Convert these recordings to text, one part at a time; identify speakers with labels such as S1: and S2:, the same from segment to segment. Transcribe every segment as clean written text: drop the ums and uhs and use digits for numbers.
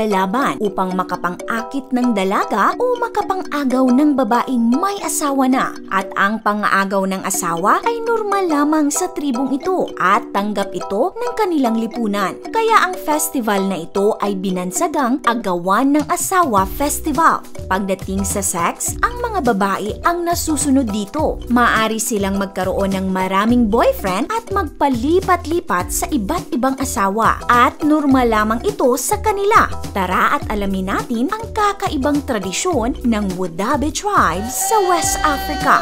S1: lalaban upang makapang-akit ng dalaga o makapang-agaw ng babaeng may asawa na. At ang pang-aagaw ng asawa ay normal lamang sa tribong ito at tanggap ito ng kanilang lipunan. Kaya ang festival na ito ay binansagang Agawan ng Asawa Festival. Pagdating sa sex, ang mga babae ang nasusunod dito. Maaari silang magkaroon ng maraming boyfriend at magpalipat-lipat sa iba't ibang asawa. At normal lamang ito sa kanila. Tara at alamin natin ang kakaibang tradisyon ng Wodaabe tribe sa West Africa.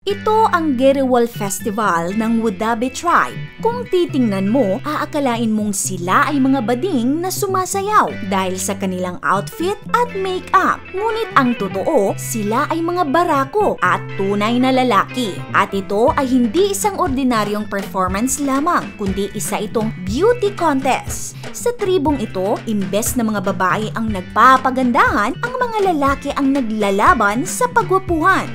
S1: Ito ang Gerewol Festival ng Wodaabe tribe. Kung titingnan mo, aakalain mong sila ay mga bading na sumasayaw dahil sa kanilang outfit at make-up. Ngunit ang totoo, sila ay mga barako at tunay na lalaki. At ito ay hindi isang ordinaryong performance lamang, kundi isa itong beauty contest. Sa tribong ito, imbes na mga babae ang nagpapagandahan, ang mga lalaki ang naglalaban sa pagwapuhan.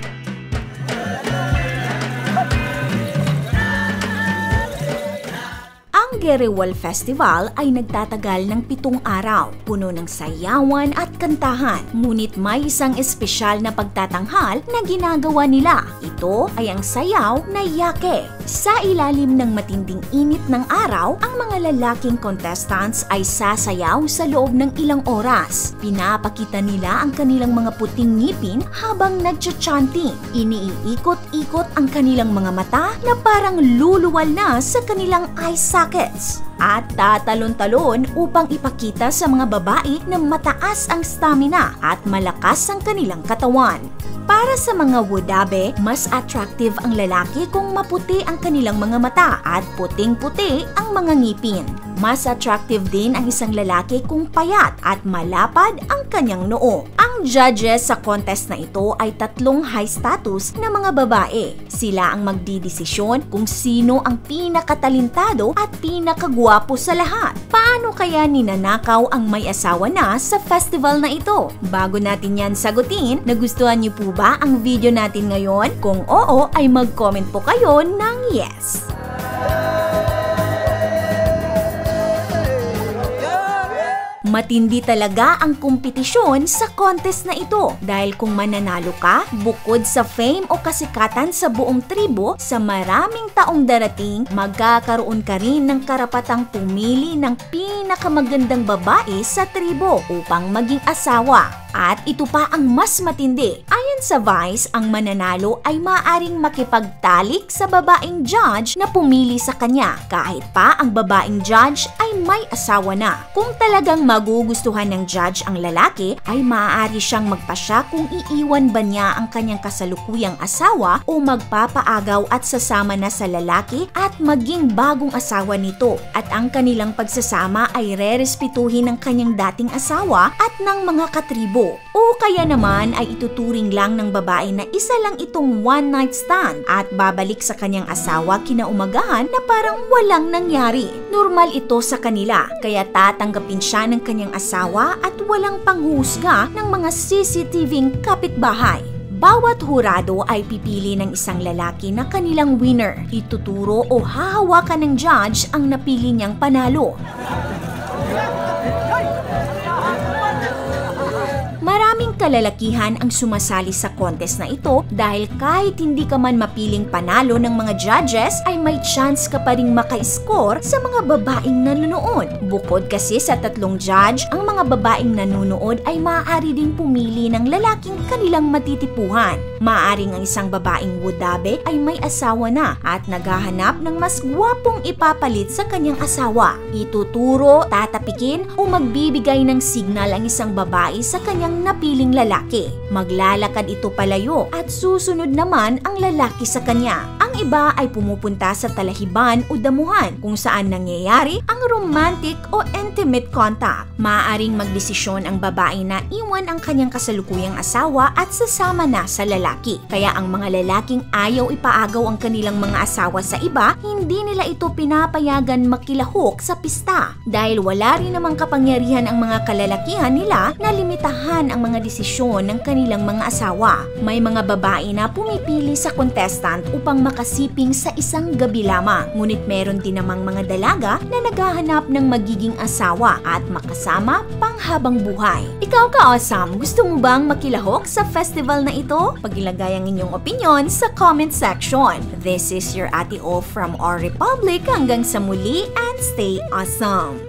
S1: Ang Gerewol Festival ay nagtatagal ng 7 araw, puno ng sayawan at kantahan. Ngunit may isang espesyal na pagtatanghal na ginagawa nila. Ito ay ang sayaw na yake. Sa ilalim ng matinding init ng araw, ang mga lalaking contestants ay sasayaw sa loob ng ilang oras. Pinapakita nila ang kanilang mga puting ngipin habang nagcha-chanting. Iniikot-ikot ang kanilang mga mata na parang luluwal na sa kanilang eye sockets. At tatalon-talon upang ipakita sa mga babae na mataas ang stamina at malakas ang kanilang katawan. Para sa mga Wodaabe, mas attractive ang lalaki kung maputi ang kanilang mga mata at puting-puti ang mga ngipin. Mas attractive din ang isang lalaki kung payat at malapad ang kanyang noo. Ang judges sa contest na ito ay 3 high status na mga babae. Sila ang magdidesisyon kung sino ang pinakatalintado at pinakagwapo sa lahat. Paano kaya ninanakaw ang may asawa na sa festival na ito? Bago natin yan sagutin, nagustuhan niyo po ba ang video natin ngayon? Kung oo, ay mag-comment po kayo ng yes. Matindi talaga ang kompetisyon sa contest na ito dahil kung mananalo ka, bukod sa fame o kasikatan sa buong tribo, sa maraming taong darating, magkakaroon ka rin ng karapatang pumili ng pinakamagandang babae sa tribo upang maging asawa. At ito pa ang mas matindi. Ayon sa Vice, ang mananalo ay maaaring makipagtalik sa babaeng judge na pumili sa kanya kahit pa ang babaeng judge ay may asawa na. Kung talagang magugustuhan ng judge ang lalaki, ay maaari siyang magpasya kung iiwan ba niya ang kanyang kasalukuyang asawa o magpapaagaw at sasama na sa lalaki at maging bagong asawa nito. At ang kanilang pagsasama ay rerespetuhin ng kanyang dating asawa at ng mga katribo. O kaya naman ay ituturing lang ng babae na isa lang itong one night stand at babalik sa kanyang asawa kinaumagahan na parang walang nangyari. Normal ito sa kanila, kaya tatanggapin siya ng kanyang asawa at walang panghusga ng mga CCTV kapitbahay. Bawat hurado ay pipili ng isang lalaki na kanilang winner. Ituturo o hahawakan ng judge ang napili niyang panalo. Maraming kalalakihan ang sumasali sa contest na ito dahil kahit hindi ka man mapiling panalo ng mga judges ay may chance ka pa ring maka-score sa mga babaeng nanonood. Bukod kasi sa 3 judge, ang mga babaeng nanonood ay maaari ding pumili ng lalaking kanilang matitipuhan. Maaring ang isang babaeng Wodaabe ay may asawa na at naghahanap ng mas gwapong ipapalit sa kanyang asawa. Ituturo, tatapikin o magbibigay ng signal ang isang babae sa kanyang napiling lalaki. Maglalakad ito palayo at susunod naman ang lalaki sa kanya. Ang iba ay pumupunta sa talahiban o damuhan kung saan nangyayari ang romantic o intimate contact. Maaaring magdesisyon ang babae na iwan ang kanyang kasalukuyang asawa at sasama na sa lalaki. Kaya ang mga lalaking ayaw ipaagaw ang kanilang mga asawa sa iba, hindi nila ito pinapayagan makilahok sa pista. Dahil wala rin namang kapangyarihan ang mga kalalakihan nila na limitahan ang mga desisyon ng kanilang mga asawa. May mga babae na pumipili sa contestant upang makasama makasiping sa isang gabi lamang. Ngunit meron din namang mga dalaga na naghahanap ng magiging asawa at makasama panghabang buhay. Ikaw ka-awesome, gusto mo bang makilahok sa festival na ito? Pagilagay ang inyong opinion sa comment section. This is your Ate O from Our Republic. Hanggang sa muli and stay awesome!